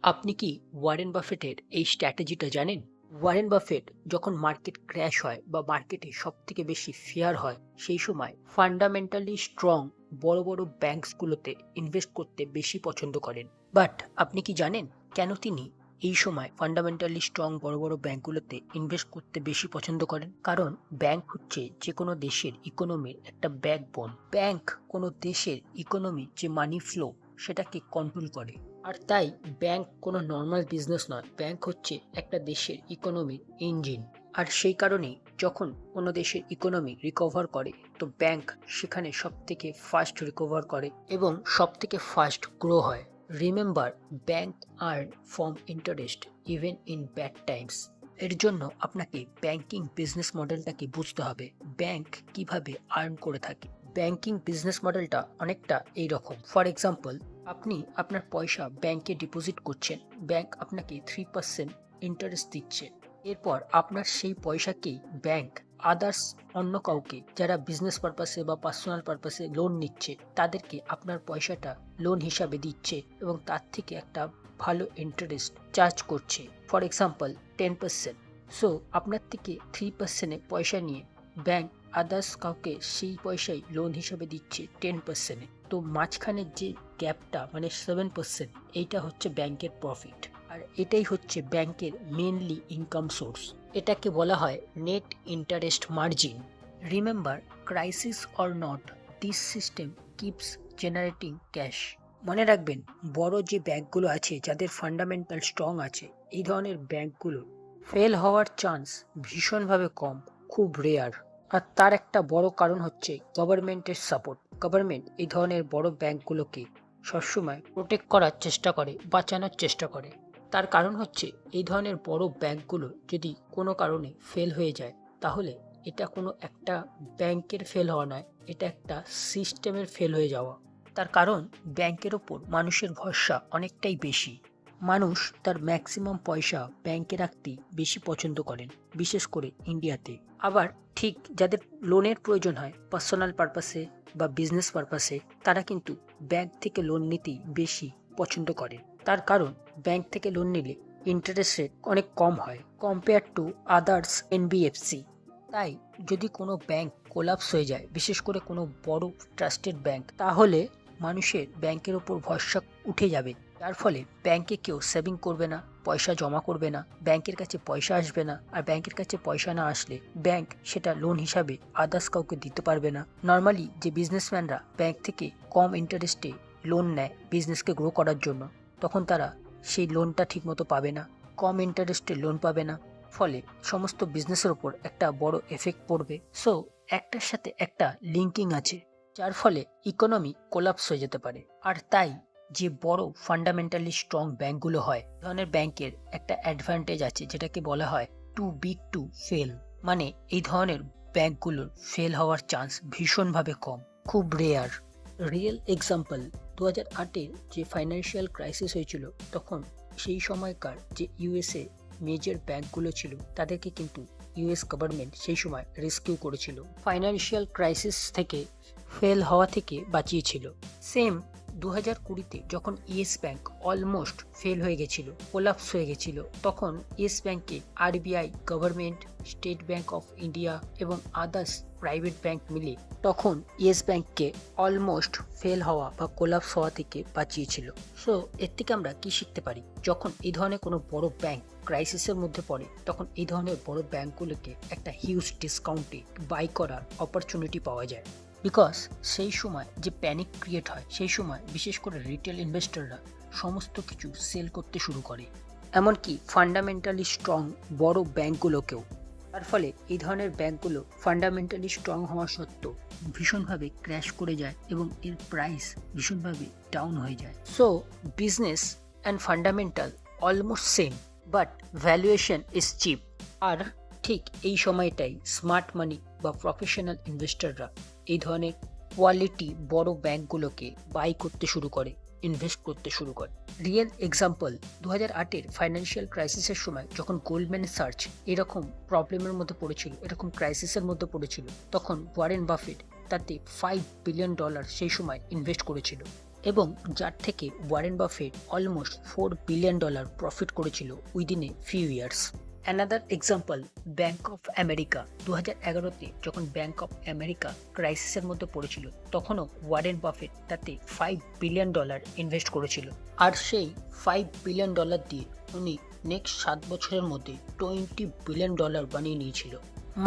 আপনি কি ওয়ারেন বাফেটের এই স্ট্র্যাটেজিটা জানেন? ওয়ারেন বাফেট যখন মার্কেট ক্র্যাশ হয় বা মার্কেটে সবথেকে বেশি ফেয়ার হয়, সেই সময় ফান্ডামেন্টালি স্ট্রং বড় বড় ব্যাংকসগুলোতে ইনভেস্ট করতে বেশি পছন্দ করেন। বাট আপনি কি জানেন কেন তিনি এই সময় ফান্ডামেন্টালি স্ট্রং বড় বড় ব্যাংকগুলোতে ইনভেস্ট করতে বেশি পছন্দ করেন? কারণ ব্যাংক হচ্ছে যে কোনো দেশের ইকোনমির একটা ব্যাকবোন। ব্যাংক কোনো দেশের ইকোনমির যে মানি ফ্লো সেটাকে কন্ট্রোল করে। আর তাই ব্যাংক কোনো নর্মাল বিজনেস নয়, ব্যাংক হচ্ছে একটা দেশের ইকোনমির ইঞ্জিন। আর সেই কারণেই যখন কোনো দেশের ইকোনমি রিকভার করে, তো ব্যাংক সেখানে সব থেকে ফাস্ট রিকভার করে এবং সব থেকে ফাস্ট গ্রো হয়। Remember, bank earn from interest even in bad Times. এর জন্য আপনাকে ব্যাংকিং বিজনেস মডেলটাকে বুঝতে হবে, ব্যাংক কিভাবে আর্ন করে থাকে। ব্যাংকিং বিজনেস মডেলটা অনেকটা এইরকম। ফর এক্সাম্পল, আপনি আপনার পয়সা ব্যাংকে ডিপোজিট করছেন, ব্যাংক আপনাকে 3% ইন্টারেস্ট দিচ্ছে। এরপর আপনার সেই পয়সাকেই ব্যাংক আদার্স অন্য কাউকে যারা বিজনেস পারপাসে বা পার্সোনাল পারপাসে লোন নিচ্ছে, তাদেরকে আপনার পয়সাটা লোন হিসাবে দিচ্ছে এবং তার থেকে একটা ভালো ইন্টারেস্ট চার্জ করছে। For example 10%। সো আপনার থেকে 3%-এ পয়সা নিয়ে ব্যাংক আদার্স কাউকে সেই পয়সাই লোন হিসাবে দিচ্ছে 10%-এ। তো মাঝখানের যে গ্যাপটা মানে 7%, এইটা হচ্ছে ব্যাংকের প্রফিট। আর এটাই হচ্ছে ব্যাংকের মেনলি ইনকাম সোর্স। এটাকে বলা হয় net interest margin. Remember, crisis or not, this system keeps generating cash. মনে রাখবেন, বড় যে ব্যাংকগুলো আছে যাদের ফান্ডামেন্টাল স্ট্রং আছে, এই ধরনের ব্যাংকগুলো ফেল হওয়ার চান্স ভীষণভাবে কম, খুব রেয়ার। আর তার একটা বড় কারণ হচ্ছে গভর্নমেন্টের সাপোর্ট। গভর্নমেন্ট এই ধরনের বড় ব্যাংকগুলোকে সবসময় প্রোটেক্ট করার চেষ্টা করে, বাঁচানোর চেষ্টা করে। তার কারণ হচ্ছে এই ধরনের বড় ব্যাংকগুলো যদি কোনো কারণে ফেল হয়ে যায়, তাহলে এটা কোনো একটা ব্যাংকের ফেল হওয়া নয়, এটা একটা সিস্টেমের ফেল হয়ে যাওয়া। তার কারণ ব্যাংকের ওপর মানুষের ভরসা অনেকটাই বেশি। মানুষ তার ম্যাক্সিমাম পয়সা ব্যাংকে রাখতেই বেশি পছন্দ করেন, বিশেষ করে ইন্ডিয়াতে। আবার ঠিক যাদের লোনের প্রয়োজন হয় পার্সোনাল পারপাসে বা বিজনেস পারপাসে, তারা কিন্তু ব্যাংক থেকে লোন নিতেই বেশি পছন্দ করেন। তার কারণ ব্যাংক থেকে লোন নিলে ইন্টারেস্ট রেট অনেক কম হয় কম্পেয়ার টু আদার্স এনবিএফসি। তাই যদি কোনো ব্যাংক কোলাপস হয়ে যায়, বিশেষ করে কোনো বড় ট্রাস্টেড ব্যাংক, তাহলে মানুষের ব্যাংকের ওপর ভরসা উঠে যাবে। যার ফলে ব্যাংকে কেউ সেভিং করবে না, পয়সা জমা করবে না, ব্যাংকের কাছে পয়সা আসবে না। আর ব্যাংকের কাছে পয়সা না আসলে ব্যাংক সেটা লোন হিসাবে আদার্স কাউকে দিতে পারবে না। নর্মালি যে বিজনেসম্যানরা ব্যাংক থেকে কম ইন্টারেস্টে লোন নেয় বিজনেসকে গ্রো করার জন্য, তখন তারা সেই লোনটা ঠিকমতো পাবে না, কম ইন্টারেস্টে লোন পাবে না। ফলে সমস্ত বিজনেসের ওপর একটা বড় এফেক্ট পড়বে। সো একটার সাথে একটা লিঙ্কিং আছে, যার ফলে ইকোনমি কোলাপস হয়ে যেতে পারে। আর তাই যে বড় ফান্ডামেন্টালি স্ট্রং ব্যাংকগুলো হয়, ধরনের ব্যাংকের একটা অ্যাডভান্টেজ আছে যেটাকে বলা হয় টু বিগ টু ফেল। মানে এই ধরনের ব্যাংকগুলোর ফেল হওয়ার চান্স ভীষণভাবে কম, খুব রেয়ার। রিয়েল এক্সাম্পল, 2008-এর যে ফাইন্যান্সিয়াল ক্রাইসিস হয়েছিল, তখন সেই সময়কার যে ইউএসএ মেজর ব্যাংকগুলো ছিল, তাদেরকে কিন্তু ইউএস গভর্নমেন্ট সেই সময় রেস্কিউ করেছিল, ফাইন্যান্সিয়াল ক্রাইসিস থেকে ফেল হওয়া থেকে বাঁচিয়েছিল। সেম 2020-তে যখন ইয়েস ব্যাংক অলমোস্ট ফেল হয়ে গেছিল, কোলাপস হয়ে গেছিল, তখন ইয়েস ব্যাংকে RBI, government, state bank of India এবং আদার্স প্রাইভেট ব্যাংক মিলে তখন ইয়েস ব্যাংককে অলমোস্ট ফেল হওয়া বা কোলাপস হওয়া থেকে বাঁচিয়েছিল। সো এর থেকে আমরা কি শিখতে পারি? যখন এই ধরনের কোনো বড় ব্যাংক ক্রাইসিসের মধ্যে পড়ে, তখন এই ধরনের বড় ব্যাংকগুলোকে একটা হিউজ ডিসকাউন্টে বাই করার অপরচুনিটি পাওয়া যায়। বিকজ সেই সময় যে প্যানিক ক্রিয়েট হয়, সেই সময় বিশেষ করে রিটেল ইনভেস্টররা সমস্ত কিছু সেল করতে শুরু করে, এমনকি ফান্ডামেন্টালি স্ট্রং বড় ব্যাংকগুলোকেও। তার ফলে এই ধরনের ব্যাংকগুলো ফান্ডামেন্টালি স্ট্রং হওয়া সত্ত্বেও ভীষণভাবে ক্র্যাশ করে যায় এবং এর প্রাইস ভীষণভাবে ডাউন হয়ে যায়। So business and fundamental almost same, but valuation is cheap. আর ঠিক এই সময়টাই স্মার্ট মানি বা প্রফেশনাল ইনভেস্টররা এই ধরনের কোয়ালিটি বড় ব্যাংকগুলোকে বাই করতে শুরু করে, ইনভেস্ট করতে শুরু করে। রিয়েল এক্সাম্পল, 2008-এর ফাইন্যান্সিয়াল ক্রাইসিসের সময় যখন গোল্ডম্যান সার্চ এরকম প্রবলেমের মধ্যে পড়েছিল, এরকম ক্রাইসিসের মধ্যে পড়েছিল, তখন ওয়ারেন বাফেট তাতে $5 বিলিয়ন সেই সময় ইনভেস্ট করেছিল। এবং যার থেকে Warren Buffett almost $4 billion profit করেছিল within a few years. Another example, bank of America. 2011-তে যখন ব্যাংক অফ আমেরিকা ক্রাইসিসের মধ্যে পড়েছিল, তখনও ওয়ারেন বাফেট তাতে $5 বিলিয়ন ইনভেস্ট করেছিল। আর সেই $5 বিলিয়ন দিয়ে উনি নেক্সট 7 বছরের মধ্যে $20 বিলিয়ন বানিয়ে নিয়েছিল,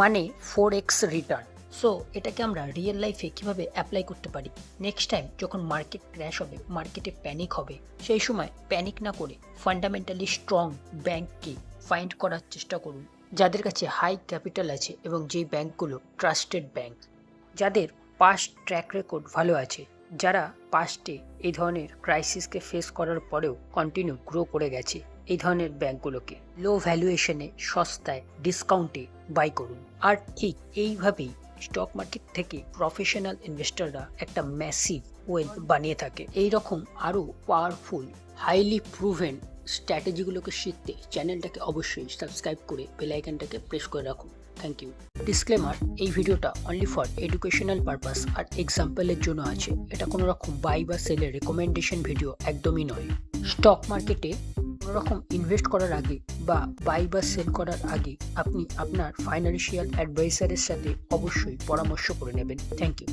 মানে 4x রিটার্ন। সো এটাকে আমরা রিয়েল লাইফে কিভাবে অ্যাপ্লাই করতে পারি? নেক্সট টাইম যখন মার্কেট ক্র্যাশ হবে, মার্কেটে প্যানিক হবে, সেই সময় প্যানিক না করে ফান্ডামেন্টালি স্ট্রং ব্যাংককে ফাইন্ড করার চেষ্টা করুন, যাদের কাছে হাই ক্যাপিটাল আছে এবং যেই ব্যাংকগুলো ট্রাস্টেড ব্যাংক, যাদের পাস্ট ট্র্যাক রেকর্ড ভালো আছে, যারা পাস্টে এই ধরনের ক্রাইসিসকে ফেস করার পরেও কন্টিনিউ গ্রো করে গেছে। এই ধরনের ব্যাংকগুলোকে লো ভ্যালুয়েশনে, সস্তায়, ডিসকাউন্টে বাই করুন। আর ঠিক এইভাবেই স্টক মার্কেট থেকে প্রফেশনাল ইনভেস্টররা একটা ম্যাসিভ ওয়েলথ বানিয়ে থাকে। এই রকম আরও পাওয়ারফুল, হাইলি প্রুভেন স্ট্র্যাটেজিগুলোকে শিখতে চ্যানেলটাকে অবশ্যই সাবস্ক্রাইব করে বেল আইকনটাকে প্রেস করে রাখুন। Thank you. ডিসক্লেমার, এই ভিডিওটা অনলি ফর এডুকেশনাল পারপাস আর এক্সাম্পলের জন্য আছে। এটা কোনো রকম বাই বা সেলের রেকমেন্ডেশন ভিডিও একদমই নয়। স্টক মার্কেটে কোনো রকম ইনভেস্ট করার আগে বা বাই বা সেল করার আগে আপনি আপনার ফাইন্যান্সিয়াল অ্যাডভাইসারের সাথে অবশ্যই পরামর্শ করে নেবেন। Thank you.